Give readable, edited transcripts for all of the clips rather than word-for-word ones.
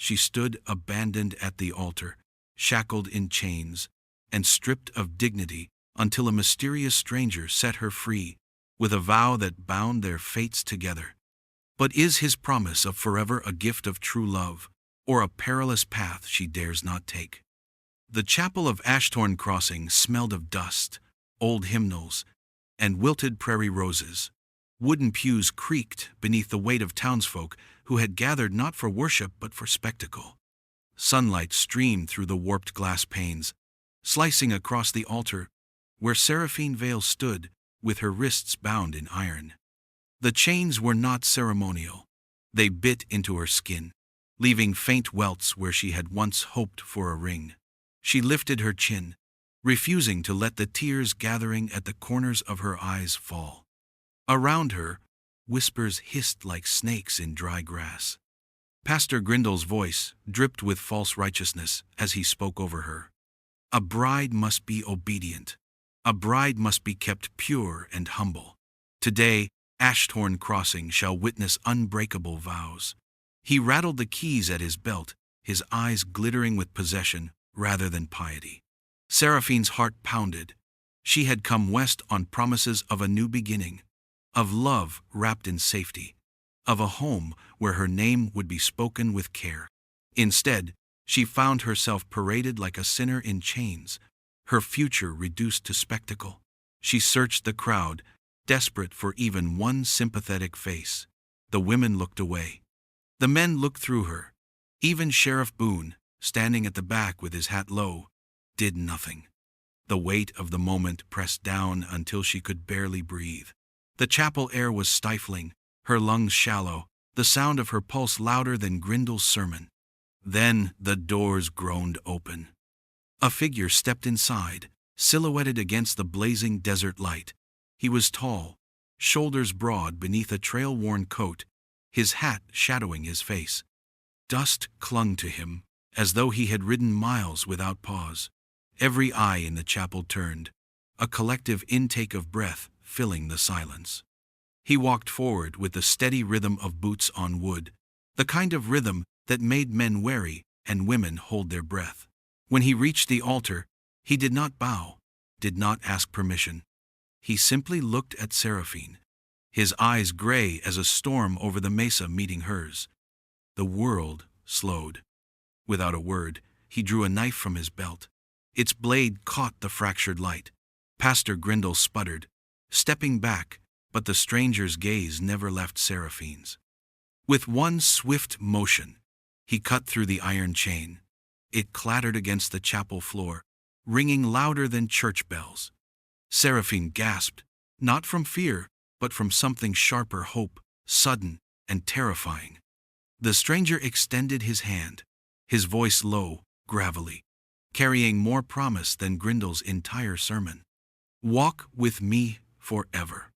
she stood abandoned at the altar, shackled in chains, and stripped of dignity until a mysterious stranger set her free, with a vow that bound their fates together. But is his promise of forever a gift of true love, or a perilous path she dares not take? The chapel of Ashthorne Crossing smelled of dust, old hymnals, and wilted prairie roses. Wooden pews creaked beneath the weight of townsfolk who had gathered not for worship but for spectacle. Sunlight streamed through the warped glass panes, slicing across the altar where Seraphine Vale stood, with her wrists bound in iron. The chains were not ceremonial. They bit into her skin, leaving faint welts where she had once hoped for a ring. She lifted her chin, refusing to let the tears gathering at the corners of her eyes fall. Around her, whispers hissed like snakes in dry grass. Pastor Grindle's voice dripped with false righteousness as he spoke over her. A bride must be obedient. A bride must be kept pure and humble. Today, Ashthorne Crossing shall witness unbreakable vows. He rattled the keys at his belt, his eyes glittering with possession rather than piety. Seraphine's heart pounded. She had come west on promises of a new beginning, of love wrapped in safety, of a home where her name would be spoken with care. Instead, she found herself paraded like a sinner in chains, her future reduced to spectacle. She searched the crowd, desperate for even one sympathetic face. The women looked away. The men looked through her. Even Sheriff Boone, standing at the back with his hat low, did nothing. The weight of the moment pressed down until she could barely breathe. The chapel air was stifling, her lungs shallow, the sound of her pulse louder than Grindle's sermon. Then the doors groaned open. A figure stepped inside, silhouetted against the blazing desert light. He was tall, shoulders broad beneath a trail-worn coat, his hat shadowing his face. Dust clung to him, as though he had ridden miles without pause. Every eye in the chapel turned, a collective intake of breath filling the silence. He walked forward with the steady rhythm of boots on wood, the kind of rhythm that made men wary and women hold their breath. When he reached the altar, he did not bow, did not ask permission. He simply looked at Seraphine, his eyes gray as a storm over the mesa meeting hers. The world slowed. Without a word, he drew a knife from his belt. Its blade caught the fractured light. Pastor Grindle sputtered, stepping back, but the stranger's gaze never left Seraphine's. With one swift motion, he cut through the iron chain. It clattered against the chapel floor, ringing louder than church bells. Seraphine gasped, not from fear, but from something sharper hope, sudden and terrifying. The stranger extended his hand, his voice low, gravelly, carrying more promise than Grindle's entire sermon. "Walk with me forever."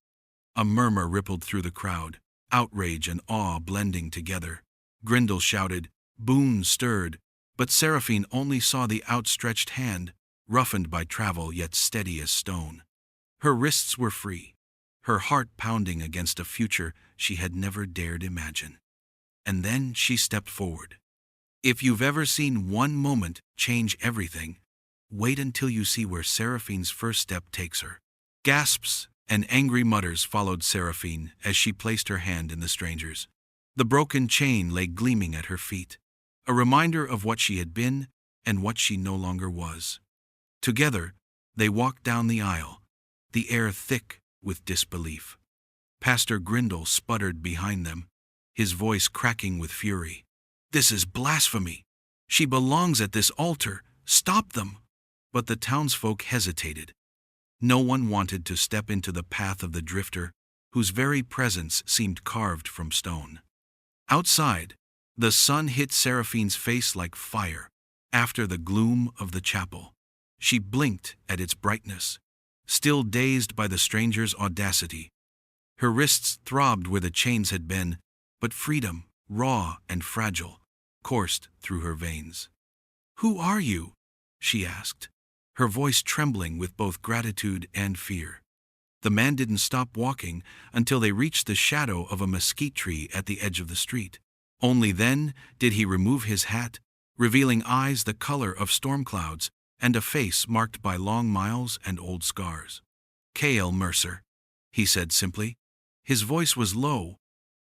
A murmur rippled through the crowd, outrage and awe blending together. Grindle shouted, Boone stirred, but Seraphine only saw the outstretched hand, roughened by travel yet steady as stone. Her wrists were free, her heart pounding against a future she had never dared imagine. And then she stepped forward. If you've ever seen one moment change everything, wait until you see where Seraphine's first step takes her. Gasps and angry mutters followed Seraphine as she placed her hand in the stranger's. The broken chain lay gleaming at her feet, a reminder of what she had been and what she no longer was. Together, they walked down the aisle, the air thick with disbelief. Pastor Grindle sputtered behind them, his voice cracking with fury. "This is blasphemy! She belongs at this altar! Stop them!" But the townsfolk hesitated. No one wanted to step into the path of the drifter, whose very presence seemed carved from stone. Outside, the sun hit Seraphine's face like fire after the gloom of the chapel. She blinked at its brightness, still dazed by the stranger's audacity. Her wrists throbbed where the chains had been, but freedom, raw and fragile, coursed through her veins. "Who are you?" she asked, her voice trembling with both gratitude and fear. The man didn't stop walking until they reached the shadow of a mesquite tree at the edge of the street. Only then did he remove his hat, revealing eyes the color of storm clouds and a face marked by long miles and old scars. "Cale Mercer," he said simply. His voice was low,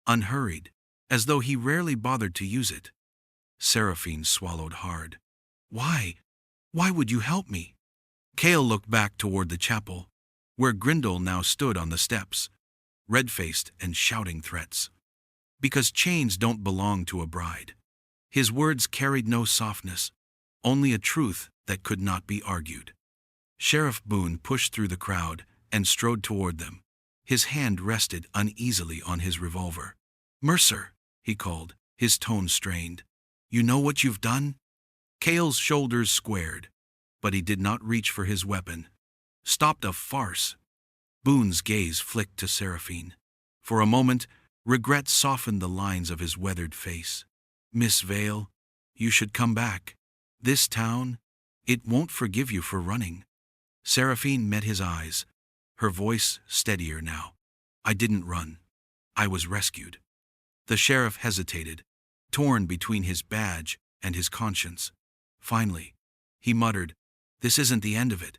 unhurried, as though he rarely bothered to use it. Seraphine swallowed hard. "Why? Why would you help me?" Cale looked back toward the chapel, where Grindel now stood on the steps, red-faced and shouting threats. "Because chains don't belong to a bride." His words carried no softness, only a truth that could not be argued. Sheriff Boone pushed through the crowd and strode toward them. His hand rested uneasily on his revolver. "Mercer," he called, his tone strained. "You know what you've done?" Cale's shoulders squared, but he did not reach for his weapon. "Stopped a farce." Boone's gaze flicked to Seraphine. For a moment, regret softened the lines of his weathered face. "Miss Vale, you should come back. This town, it won't forgive you for running." Seraphine met his eyes, her voice steadier now. "I didn't run. I was rescued." The sheriff hesitated, torn between his badge and his conscience. Finally, he muttered, "This isn't the end of it,"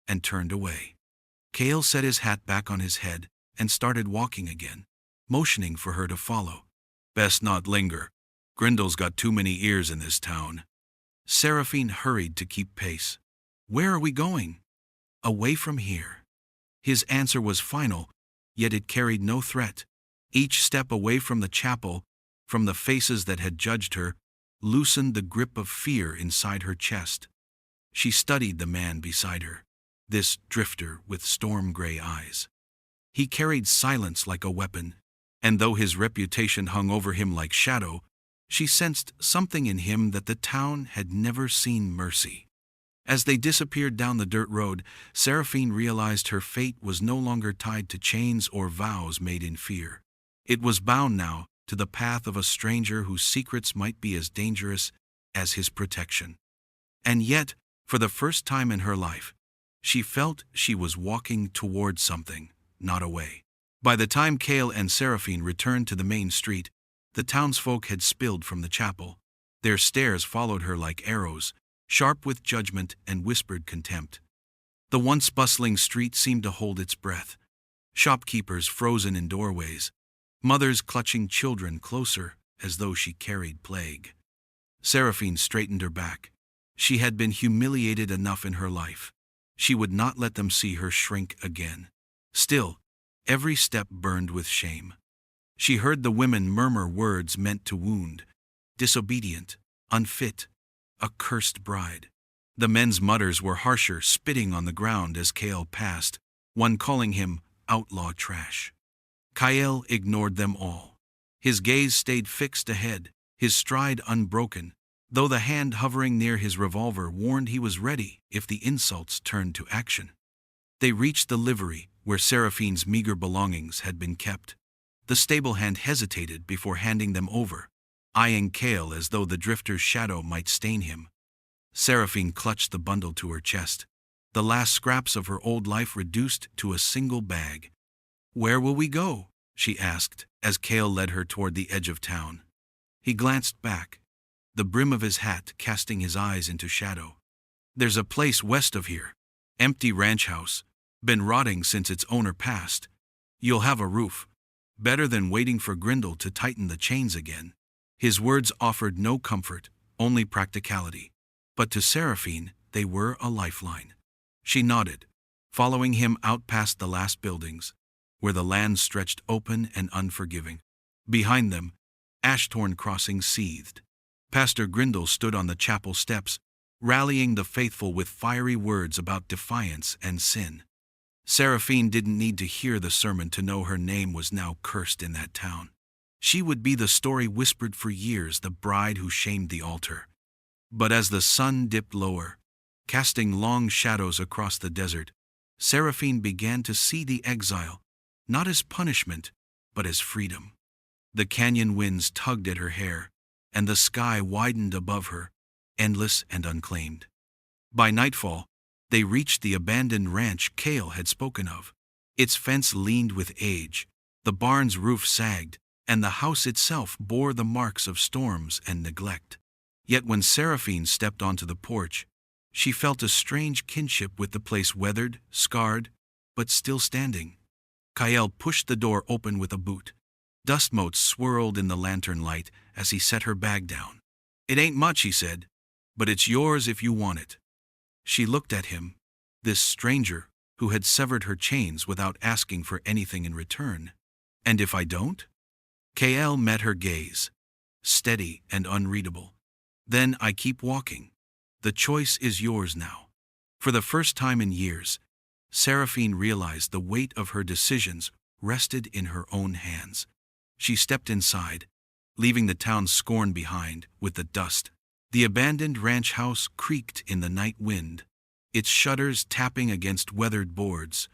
and turned away. Cale set his hat back on his head and started walking again, motioning for her to follow. "Best not linger. Grindel's got too many ears in this town." Seraphine hurried to keep pace. "Where are we going?" "Away from here." His answer was final, yet it carried no threat. Each step away from the chapel, from the faces that had judged her, loosened the grip of fear inside her chest. She studied the man beside her, this drifter with storm-gray eyes. He carried silence like a weapon, and though his reputation hung over him like shadow, she sensed something in him that the town had never seen. Mercy. As they disappeared down the dirt road, Seraphine realized her fate was no longer tied to chains or vows made in fear. It was bound now to the path of a stranger whose secrets might be as dangerous as his protection. And yet, for the first time in her life, she felt she was walking toward something, not away. By the time Cale and Seraphine returned to the main street, the townsfolk had spilled from the chapel. Their stares followed her like arrows, sharp with judgment and whispered contempt. The once bustling street seemed to hold its breath. Shopkeepers frozen in doorways, mothers clutching children closer as though she carried plague. Seraphine straightened her back. She had been humiliated enough in her life. She would not let them see her shrink again. Still, every step burned with shame. She heard the women murmur words meant to wound. Disobedient, unfit, a cursed bride. The men's mutters were harsher, spitting on the ground as Cale passed, one calling him outlaw trash. Cale ignored them all. His gaze stayed fixed ahead, his stride unbroken, though the hand hovering near his revolver warned he was ready if the insults turned to action. They reached the livery, where Seraphine's meager belongings had been kept. The stable hand hesitated before handing them over, eyeing Cale as though the drifter's shadow might stain him. Seraphine clutched the bundle to her chest, the last scraps of her old life reduced to a single bag. "Where will we go?" she asked, as Cale led her toward the edge of town. He glanced back, the brim of his hat casting his eyes into shadow. "There's a place west of here. Empty ranch house. Been rotting since its owner passed. You'll have a roof. Better than waiting for Grindel to tighten the chains again." His words offered no comfort, only practicality. But to Seraphine, they were a lifeline. She nodded, following him out past the last buildings, where the land stretched open and unforgiving. Behind them, Ashtorn Crossing seethed. Pastor Grindel stood on the chapel steps, rallying the faithful with fiery words about defiance and sin. Seraphine didn't need to hear the sermon to know her name was now cursed in that town. She would be the story whispered for years, the bride who shamed the altar. But as the sun dipped lower, casting long shadows across the desert, Seraphine began to see the exile, not as punishment, but as freedom. The canyon winds tugged at her hair, and the sky widened above her, endless and unclaimed. By nightfall, they reached the abandoned ranch Cale had spoken of. Its fence leaned with age, the barn's roof sagged, and the house itself bore the marks of storms and neglect. Yet when Seraphine stepped onto the porch, she felt a strange kinship with the place, weathered, scarred, but still standing. Kael pushed the door open with a boot. Dust motes swirled in the lantern light as he set her bag down. "It ain't much," he said, "but it's yours if you want it." She looked at him, this stranger who had severed her chains without asking for anything in return. "And if I don't?" Kael met her gaze, steady and unreadable. "Then I keep walking. The choice is yours now." For the first time in years, Seraphine realized the weight of her decisions rested in her own hands. She stepped inside, leaving the town's scorn behind with the dust. The abandoned ranch house creaked in the night wind, its shutters tapping against weathered boards.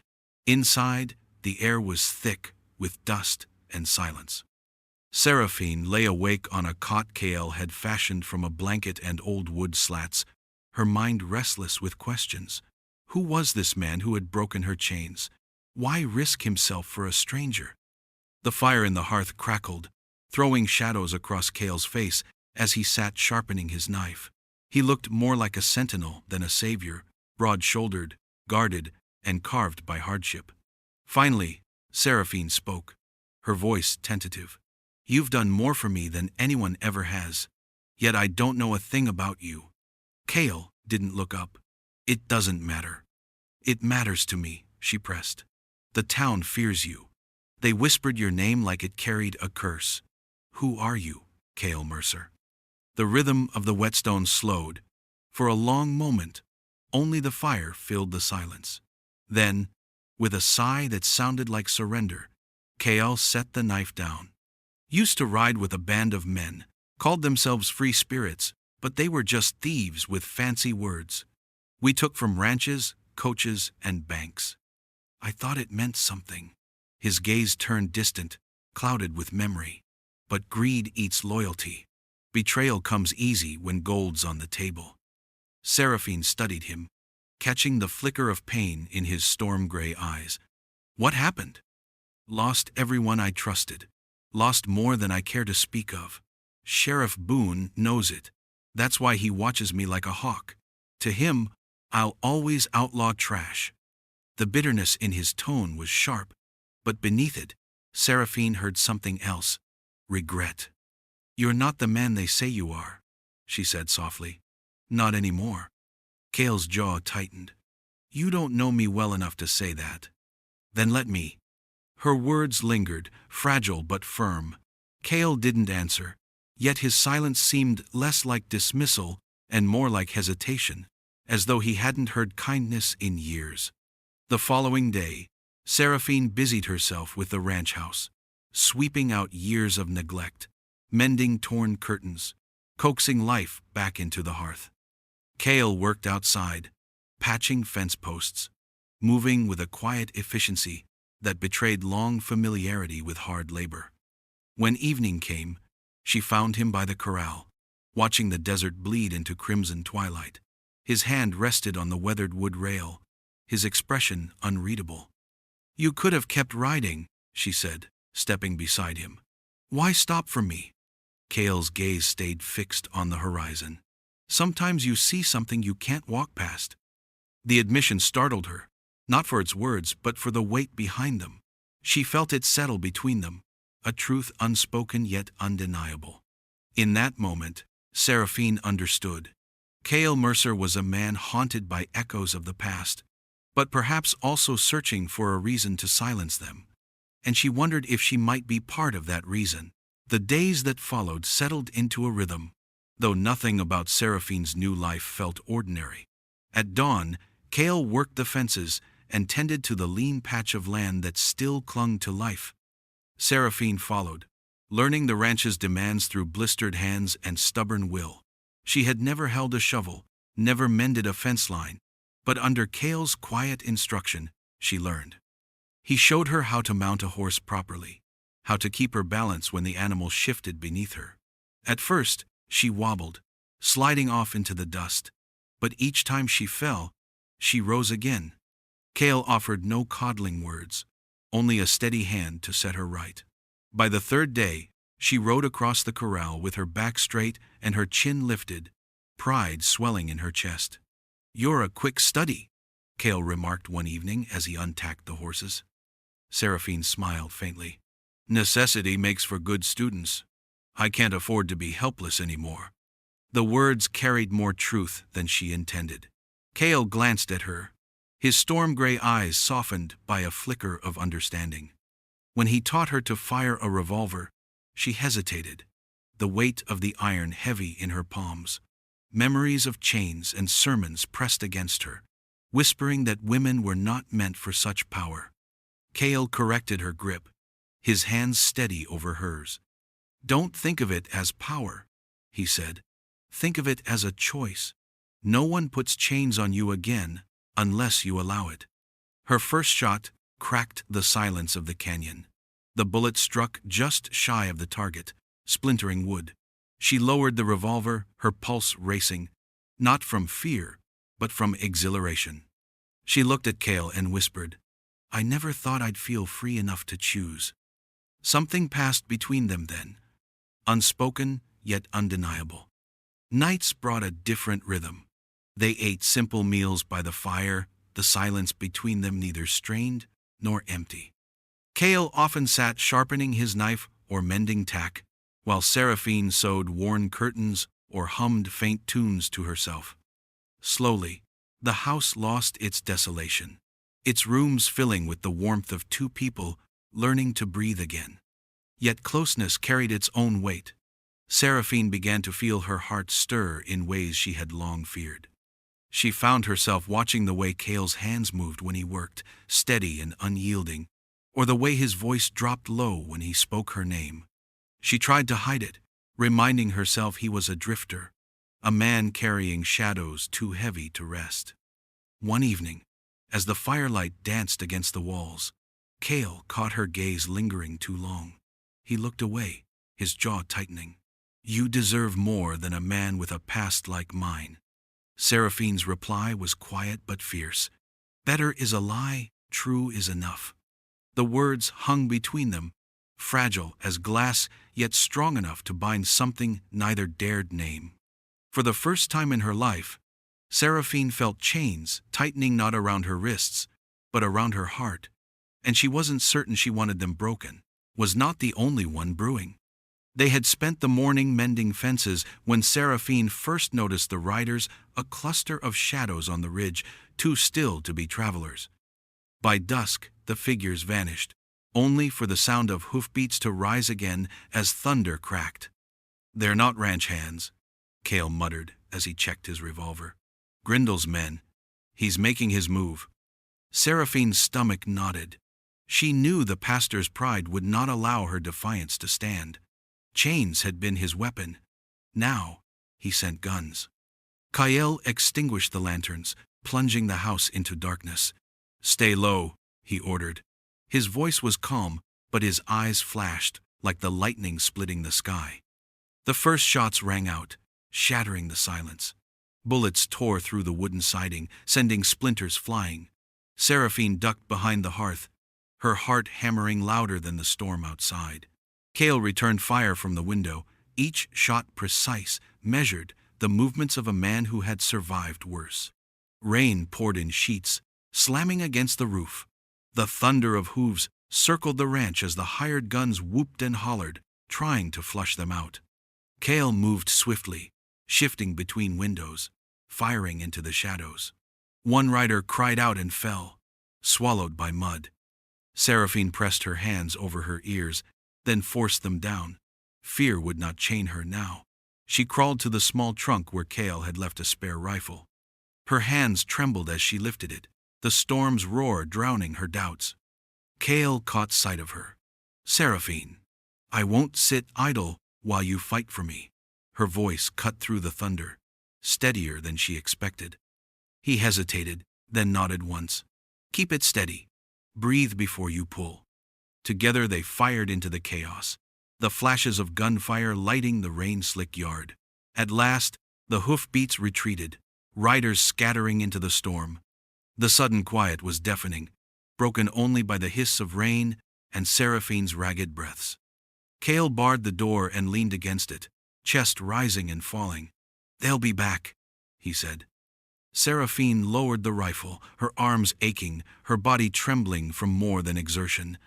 Inside, the air was thick with dust and silence. Seraphine lay awake on a cot Kael had fashioned from a blanket and old wood slats, her mind restless with questions. Who was this man who had broken her chains? Why risk himself for a stranger? The fire in the hearth crackled, throwing shadows across Kael's face as he sat sharpening his knife. He looked more like a sentinel than a savior, broad-shouldered, guarded, and carved by hardship. Finally, Seraphine spoke, her voice tentative. "You've done more for me than anyone ever has, yet I don't know a thing about you." Kael didn't look up. "It doesn't matter." "It matters to me," she pressed. "The town fears you. They whispered your name like it carried a curse." "Who are you, Kael Mercer?" The rhythm of the whetstone slowed. For a long moment, only the fire filled the silence. Then, with a sigh that sounded like surrender, Kael set the knife down. "Used to ride with a band of men, called themselves free spirits, but they were just thieves with fancy words. We took from ranches, coaches, and banks. I thought it meant something." His gaze turned distant, clouded with memory. "But greed eats loyalty. Betrayal comes easy when gold's on the table." Seraphine studied him, catching the flicker of pain in his storm-gray eyes. "What happened?" "Lost everyone I trusted. Lost more than I care to speak of. Sheriff Boone knows it. That's why he watches me like a hawk. To him, I'll always outlaw trash." The bitterness in his tone was sharp, but beneath it, Seraphine heard something else. Regret. "You're not the man they say you are," she said softly. "Not anymore." Kael's jaw tightened. "You don't know me well enough to say that." "Then let me." Her words lingered, fragile but firm. Kael didn't answer, yet his silence seemed less like dismissal and more like hesitation, as though he hadn't heard kindness in years. The following day, Seraphine busied herself with the ranch house, sweeping out years of neglect, mending torn curtains, coaxing life back into the hearth. Kael worked outside, patching fence posts, moving with a quiet efficiency that betrayed long familiarity with hard labor. When evening came, she found him by the corral, watching the desert bleed into crimson twilight. His hand rested on the weathered wood rail, his expression unreadable. "You could have kept riding," she said, stepping beside him. "Why stop for me?" Kael's gaze stayed fixed on the horizon. "Sometimes you see something you can't walk past." The admission startled her, not for its words but for the weight behind them. She felt it settle between them, a truth unspoken yet undeniable. In that moment, Seraphine understood. Kael Mercer was a man haunted by echoes of the past, but perhaps also searching for a reason to silence them. And she wondered if she might be part of that reason. The days that followed settled into a rhythm, though nothing about Seraphine's new life felt ordinary. At dawn, Kael worked the fences and tended to the lean patch of land that still clung to life. Seraphine followed, learning the ranch's demands through blistered hands and stubborn will. She had never held a shovel, never mended a fence line, but under Kael's quiet instruction, she learned. He showed her how to mount a horse properly, how to keep her balance when the animal shifted beneath her. At first, she wobbled, sliding off into the dust, but each time she fell, she rose again. Kael offered no coddling words, only a steady hand to set her right. By the third day, she rode across the corral with her back straight and her chin lifted, pride swelling in her chest. "You're a quick study," Cale remarked one evening as he untacked the horses. Seraphine smiled faintly. "Necessity makes for good students. I can't afford to be helpless anymore." The words carried more truth than she intended. Cale glanced at her, his storm-gray eyes softened by a flicker of understanding. When he taught her to fire a revolver, she hesitated, the weight of the iron heavy in her palms. Memories of chains and sermons pressed against her, whispering that women were not meant for such power. Cale corrected her grip, his hands steady over hers. "Don't think of it as power," he said. "Think of it as a choice. No one puts chains on you again unless you allow it." Her first shot cracked the silence of the canyon. The bullet struck just shy of the target, splintering wood. She lowered the revolver, her pulse racing, not from fear, but from exhilaration. She looked at Cale and whispered, "I never thought I'd feel free enough to choose." Something passed between them then, unspoken yet undeniable. Nights brought a different rhythm. They ate simple meals by the fire, the silence between them neither strained nor empty. Cale often sat sharpening his knife or mending tack, while Seraphine sewed worn curtains or hummed faint tunes to herself. Slowly, the house lost its desolation, its rooms filling with the warmth of two people learning to breathe again. Yet closeness carried its own weight. Seraphine began to feel her heart stir in ways she had long feared. She found herself watching the way Cale's hands moved when he worked, steady and unyielding, or the way his voice dropped low when he spoke her name. She tried to hide it, reminding herself he was a drifter, a man carrying shadows too heavy to rest. One evening, as the firelight danced against the walls, Cale caught her gaze lingering too long. He looked away, his jaw tightening. "You deserve more than a man with a past like mine." Seraphine's reply was quiet but fierce. "Better is a lie, true is enough." The words hung between them, fragile as glass, yet strong enough to bind something neither dared name. For the first time in her life, Seraphine felt chains tightening not around her wrists, but around her heart, and she wasn't certain she wanted them broken, was not the only one brewing. They had spent the morning mending fences when Seraphine first noticed the riders, a cluster of shadows on the ridge, too still to be travelers. By dusk, the figures vanished, only for the sound of hoofbeats to rise again as thunder cracked. "They're not ranch hands," Cale muttered as he checked his revolver. "Grindel's men. He's making his move." Seraphine's stomach knotted. She knew the pastor's pride would not allow her defiance to stand. Chains had been his weapon. Now, he sent guns. Cale extinguished the lanterns, plunging the house into darkness. "Stay low," he ordered. His voice was calm, but his eyes flashed like the lightning splitting the sky. The first shots rang out, shattering the silence. Bullets tore through the wooden siding, sending splinters flying. Seraphine ducked behind the hearth, her heart hammering louder than the storm outside. Cale returned fire from the window, each shot precise, measured, the movements of a man who had survived worse. Rain poured in sheets, slamming against the roof. The thunder of hooves circled the ranch as the hired guns whooped and hollered, trying to flush them out. Cale moved swiftly, shifting between windows, firing into the shadows. One rider cried out and fell, swallowed by mud. Seraphine pressed her hands over her ears, then forced them down. Fear would not chain her now. She crawled to the small trunk where Cale had left a spare rifle. Her hands trembled as she lifted it, the storm's roar drowning her doubts. Cale caught sight of her. "Seraphine, I won't sit idle while you fight for me." Her voice cut through the thunder, steadier than she expected. He hesitated, then nodded once. "Keep it steady. Breathe before you pull." Together they fired into the chaos, the flashes of gunfire lighting the rain-slick yard. At last, the hoofbeats retreated, riders scattering into the storm. The sudden quiet was deafening, broken only by the hiss of rain and Seraphine's ragged breaths. Cale barred the door and leaned against it, chest rising and falling. "They'll be back," he said. Seraphine lowered the rifle, her arms aching, her body trembling from more than exertion.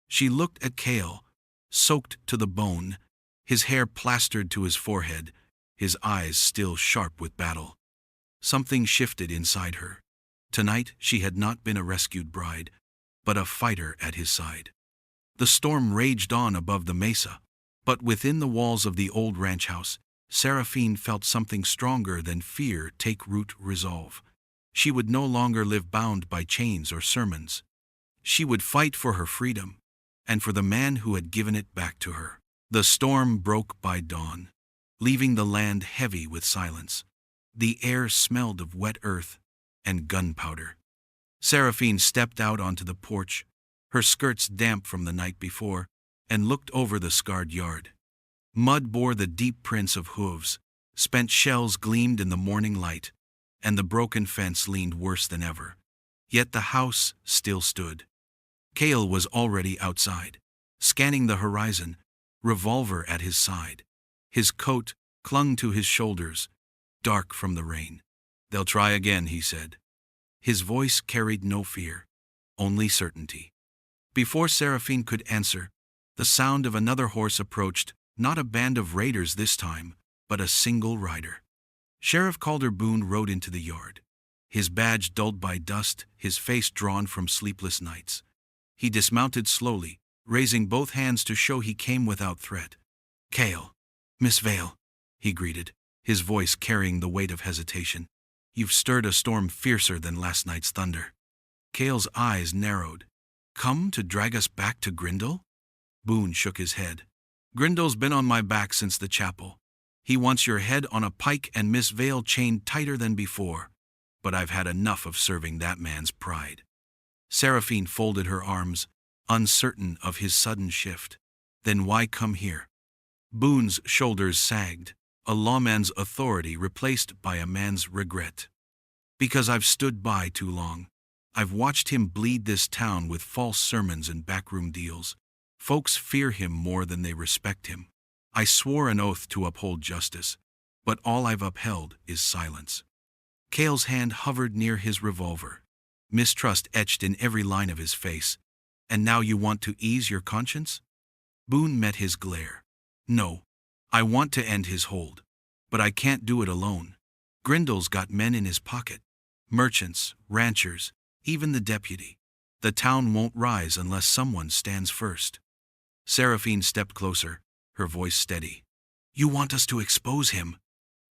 She looked at Cale, soaked to the bone, his hair plastered to his forehead, his eyes still sharp with battle. Something shifted inside her. Tonight she had not been a rescued bride, but a fighter at his side. The storm raged on above the mesa, but within the walls of the old ranch house, Seraphine felt something stronger than fear take root: resolve. She would no longer live bound by chains or sermons. She would fight for her freedom, and for the man who had given it back to her. The storm broke by dawn, leaving the land heavy with silence. The air smelled of wet earth and gunpowder. Seraphine stepped out onto the porch, her skirts damp from the night before, and looked over the scarred yard. Mud bore the deep prints of hooves, spent shells gleamed in the morning light, and the broken fence leaned worse than ever. Yet the house still stood. Cale was already outside, scanning the horizon, revolver at his side. His coat clung to his shoulders, dark from the rain. "They'll try again," he said. His voice carried no fear, only certainty. Before Seraphine could answer, the sound of another horse approached, not a band of raiders this time, but a single rider. Sheriff Calder Boone rode into the yard, his badge dulled by dust, his face drawn from sleepless nights. He dismounted slowly, raising both hands to show he came without threat. "Cale, Miss Vale," he greeted, his voice carrying the weight of hesitation. "You've stirred a storm fiercer than last night's thunder." Cale's eyes narrowed. "Come to drag us back to Grindle?" Boone shook his head. "Grindle's been on my back since the chapel. He wants your head on a pike and Miss Vale chained tighter than before. But I've had enough of serving that man's pride." Seraphine folded her arms, uncertain of his sudden shift. "Then why come here?" Boone's shoulders sagged, a lawman's authority replaced by a man's regret. "Because I've stood by too long. I've watched him bleed this town with false sermons and backroom deals. Folks fear him more than they respect him. I swore an oath to uphold justice, but all I've upheld is silence." Cale's hand hovered near his revolver, mistrust etched in every line of his face. "And now you want to ease your conscience?" Boone met his glare. "No, I want to end his hold, but I can't do it alone. Grindle's got men in his pocket, merchants, ranchers, even the deputy. The town won't rise unless someone stands first." Seraphine stepped closer, her voice steady. "You want us to expose him?"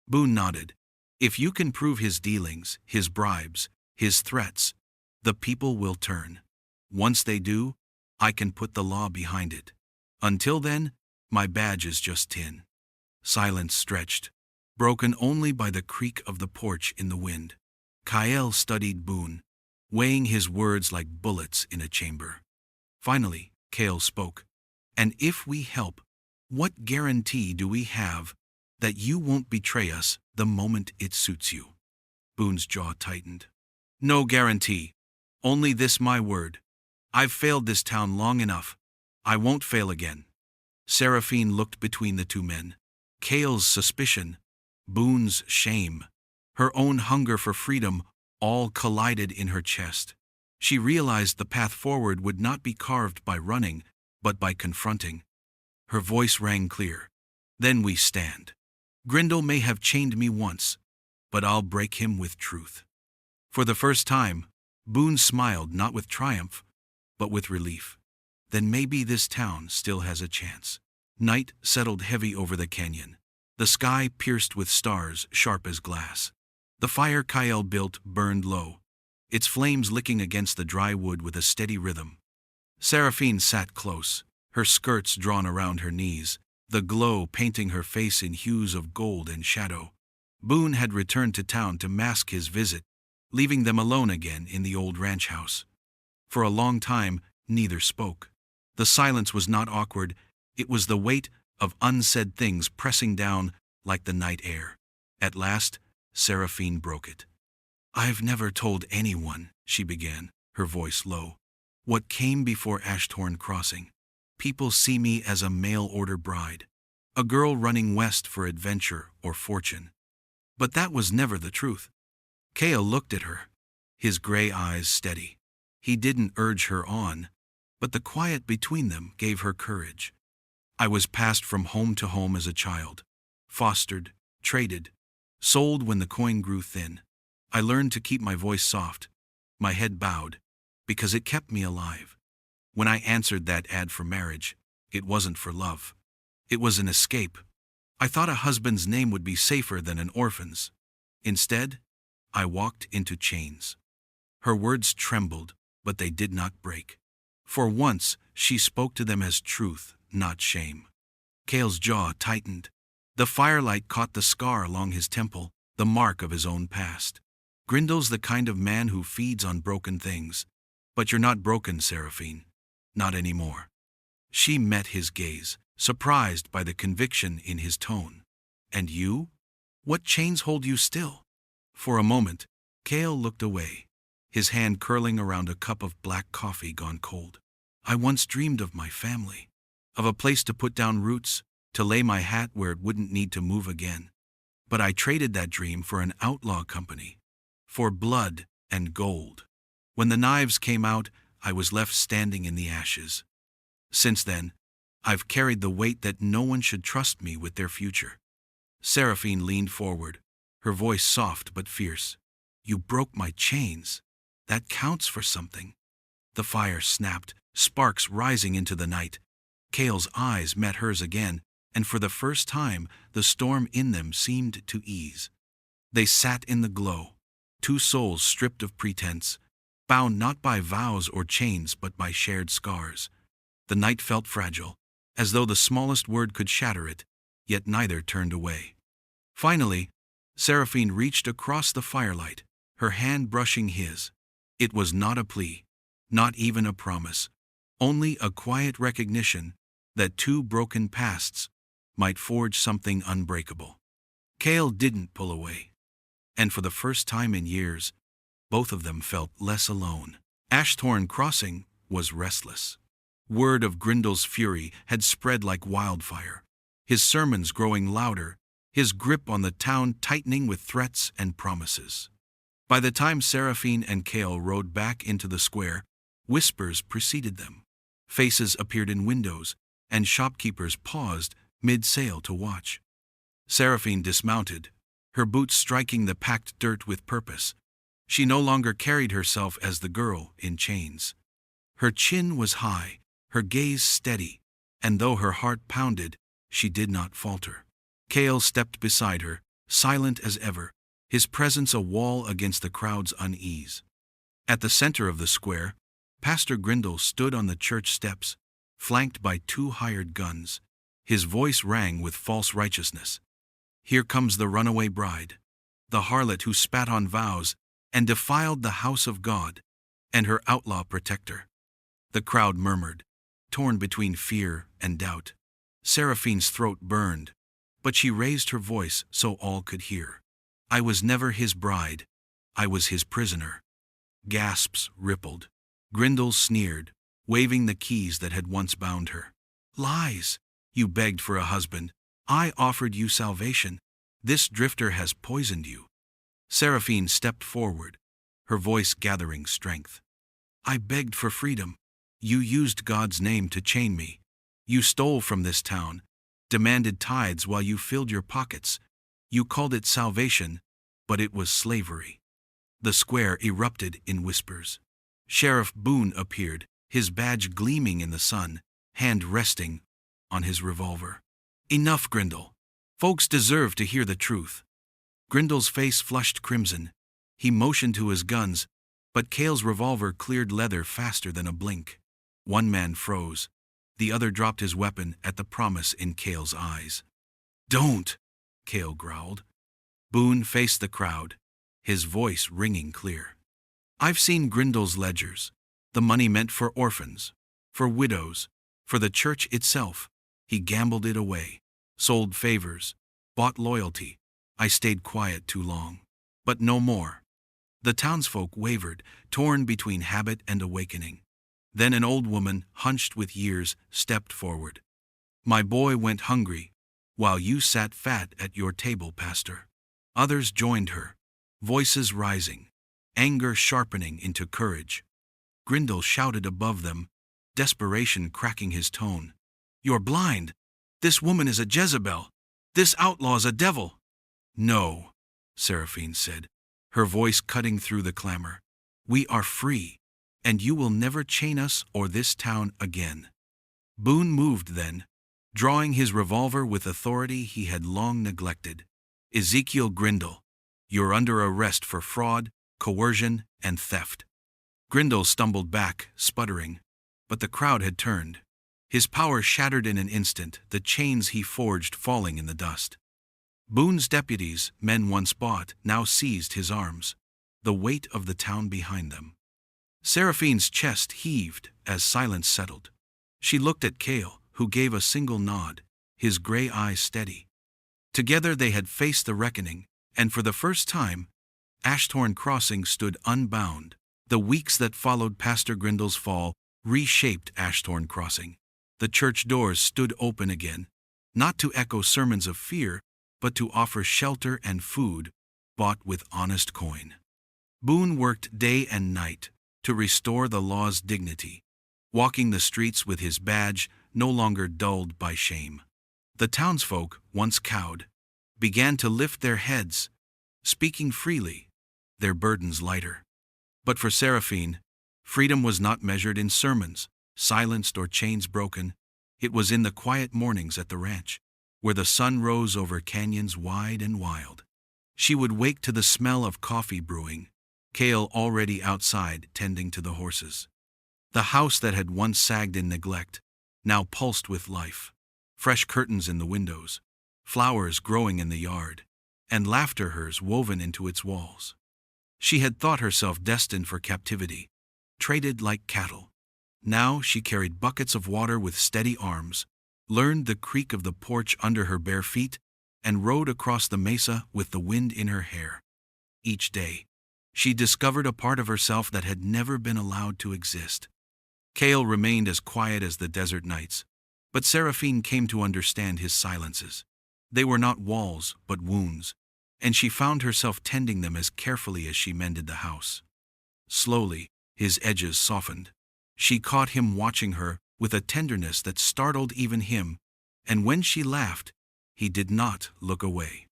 Boone nodded. "If you can prove his dealings, his bribes, his threats, the people will turn. Once they do, I can put the law behind it. Until then, my badge is just tin." Silence stretched, broken only by the creak of the porch in the wind. Cale studied Boone, weighing his words like bullets in a chamber. Finally, Cale spoke. "And if we help, what guarantee do we have that you won't betray us the moment it suits you?" Boone's jaw tightened. "No guarantee. Only this my word. I've failed this town long enough. I won't fail again." Seraphine looked between the two men. Cale's suspicion, Boone's shame, her own hunger for freedom, all collided in her chest. She realized the path forward would not be carved by running, but by confronting. Her voice rang clear. "Then we stand. Grindle may have chained me once, but I'll break him with truth." For the first time, Boone smiled not with triumph, but with relief. Then maybe this town still has a chance. Night settled heavy over the canyon, the sky pierced with stars sharp as glass. The fire Cale built burned low, its flames licking against the dry wood with a steady rhythm. Seraphine sat close, her skirts drawn around her knees, the glow painting her face in hues of gold and shadow. Boone had returned to town to mask his visit, leaving them alone again in the old ranch house. For a long time, neither spoke. The silence was not awkward, it was the weight of unsaid things pressing down like the night air. At last, Seraphine broke it. "I've never told anyone," she began, her voice low, "what came before Ashthorn Crossing. People see me as a mail-order bride, a girl running west for adventure or fortune. But that was never the truth. Cale looked at her, his gray eyes steady. He didn't urge her on, but the quiet between them gave her courage. I was passed from home to home as a child, fostered, traded, sold when the coin grew thin. I learned to keep my voice soft, my head bowed, because it kept me alive. When I answered that ad for marriage, it wasn't for love. It was an escape. I thought a husband's name would be safer than an orphan's. Instead, I walked into chains. Her words trembled, but they did not break. For once, she spoke to them as truth, not shame. Cale's jaw tightened. The firelight caught the scar along his temple, the mark of his own past. Grindel's the kind of man who feeds on broken things. But you're not broken, Seraphine. Not anymore. She met his gaze, surprised by the conviction in his tone. And you? What chains hold you still? For a moment, Cale looked away, his hand curling around a cup of black coffee gone cold. I once dreamed of my family, of a place to put down roots, to lay my hat where it wouldn't need to move again. But I traded that dream for an outlaw company, for blood and gold. When the knives came out, I was left standing in the ashes. Since then, I've carried the weight that no one should trust me with their future. Seraphine leaned forward, her voice soft but fierce. You broke my chains. That counts for something. The fire snapped, sparks rising into the night. Cale's eyes met hers again, and for the first time, the storm in them seemed to ease. They sat in the glow, two souls stripped of pretense, bound not by vows or chains but by shared scars. The night felt fragile, as though the smallest word could shatter it, yet neither turned away. Finally, Seraphine reached across the firelight, her hand brushing his. It was not a plea, not even a promise, only a quiet recognition that two broken pasts might forge something unbreakable. Cale didn't pull away, and for the first time in years, both of them felt less alone. Ashthorn Crossing was restless. Word of Grindel's fury had spread like wildfire, his sermons growing louder, his grip on the town tightening with threats and promises. By the time Seraphine and Cale rode back into the square, whispers preceded them. Faces appeared in windows, and shopkeepers paused mid-sale to watch. Seraphine dismounted, her boots striking the packed dirt with purpose. She no longer carried herself as the girl in chains. Her chin was high, her gaze steady, and though her heart pounded, she did not falter. Cale stepped beside her, silent as ever, his presence a wall against the crowd's unease. At the center of the square, Pastor Grindel stood on the church steps, flanked by two hired guns. His voice rang with false righteousness. Here comes the runaway bride, the harlot who spat on vows and defiled the house of God, and her outlaw protector. The crowd murmured, torn between fear and doubt. Seraphine's throat burned, but she raised her voice so all could hear. I was never his bride, I was his prisoner. Gasps rippled. Grindel sneered, waving the keys that had once bound her. Lies! You begged for a husband. I offered you salvation. This drifter has poisoned you. Seraphine stepped forward, her voice gathering strength. I begged for freedom. You used God's name to chain me. You stole from this town, demanded tithes while you filled your pockets. You called it salvation, but it was slavery. The square erupted in whispers. Sheriff Boone appeared, his badge gleaming in the sun, hand resting on his revolver. Enough, Grindel. Folks deserve to hear the truth. Grindel's face flushed crimson. He motioned to his guns, but Cale's revolver cleared leather faster than a blink. One man froze. The other dropped his weapon at the promise in Cale's eyes. Don't, Cale growled. Boone faced the crowd, his voice ringing clear. I've seen Grindel's ledgers, the money meant for orphans, for widows, for the church itself. He gambled it away, sold favors, bought loyalty. I stayed quiet too long. But no more. The townsfolk wavered, torn between habit and awakening. Then an old woman, hunched with years, stepped forward. "My boy went hungry, while you sat fat at your table, Pastor." Others joined her, voices rising, anger sharpening into courage. Grindal shouted above them, desperation cracking his tone. "You're blind! This woman is a Jezebel! This outlaw's a devil!" "No," Seraphine said, her voice cutting through the clamor. "We are free, and you will never chain us or this town again." Boone moved then, drawing his revolver with authority he had long neglected. "Ezekiel Grindal, you're under arrest for fraud, coercion, and theft." Grindal stumbled back, sputtering, but the crowd had turned. His power shattered in an instant, the chains he forged falling in the dust. Boone's deputies, men once bought, now seized his arms, the weight of the town behind them. Seraphine's chest heaved as silence settled. She looked at Cale, who gave a single nod, his gray eyes steady. Together they had faced the reckoning, and for the first time, Ashthorne Crossing stood unbound. The weeks that followed Pastor Grindal's fall reshaped Ashthorne Crossing. The church doors stood open again, not to echo sermons of fear, but to offer shelter and food, bought with honest coin. Boone worked day and night to restore the law's dignity, walking the streets with his badge no longer dulled by shame. The townsfolk, once cowed, began to lift their heads, speaking freely, their burdens lighter. But for Seraphine, freedom was not measured in sermons, silenced or chains broken. It was in the quiet mornings at the ranch, where the sun rose over canyons wide and wild. She would wake to the smell of coffee brewing, Cale already outside tending to the horses. The house that had once sagged in neglect now pulsed with life. Fresh curtains in the windows, flowers growing in the yard, and laughter hers woven into its walls. She had thought herself destined for captivity, traded like cattle. Now she carried buckets of water with steady arms, learned the creak of the porch under her bare feet, and rode across the mesa with the wind in her hair. Each day, she discovered a part of herself that had never been allowed to exist. Cale remained as quiet as the desert nights, but Seraphine came to understand his silences. They were not walls, but wounds, and she found herself tending them as carefully as she mended the house. Slowly, his edges softened. She caught him watching her with a tenderness that startled even him, and when she laughed, he did not look away.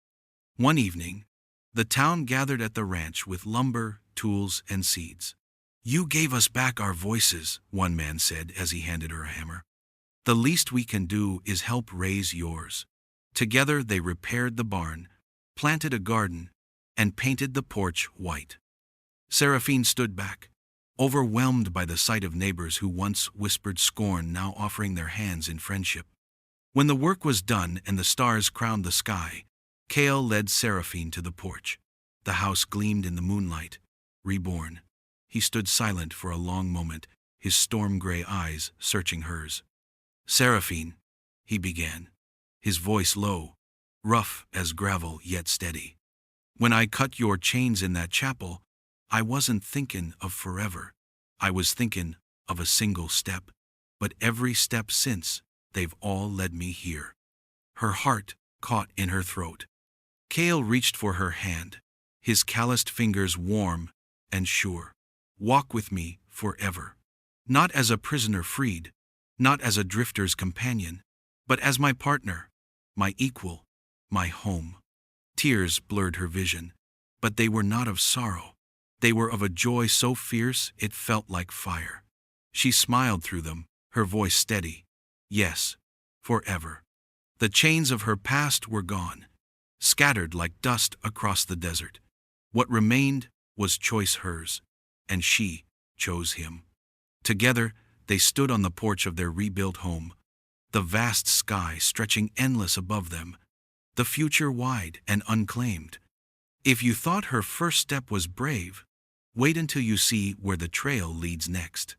One evening, the town gathered at the ranch with lumber, tools, and seeds. "You gave us back our voices," one man said as he handed her a hammer. "The least we can do is help raise yours." Together they repaired the barn, planted a garden, and painted the porch white. Seraphine stood back, overwhelmed by the sight of neighbors who once whispered scorn now offering their hands in friendship. When the work was done and the stars crowned the sky, Cale led Seraphine to the porch. The house gleamed in the moonlight, reborn. He stood silent for a long moment, his storm-gray eyes searching hers. "Seraphine," he began, his voice low, rough as gravel yet steady. "When I cut your chains in that chapel, I wasn't thinkin' of forever. I was thinkin' of a single step, but every step since, they've all led me here." Her heart caught in her throat. Cale reached for her hand, his calloused fingers warm and sure. "Walk with me forever. Not as a prisoner freed, not as a drifter's companion, but as my partner, my equal, my home." Tears blurred her vision, but they were not of sorrow. They were of a joy so fierce it felt like fire. She smiled through them, her voice steady. "Yes, forever." The chains of her past were gone, scattered like dust across the desert. What remained was choice hers, and she chose him. Together, they stood on the porch of their rebuilt home, the vast sky stretching endless above them, the future wide and unclaimed. If you thought her first step was brave, wait until you see where the trail leads next.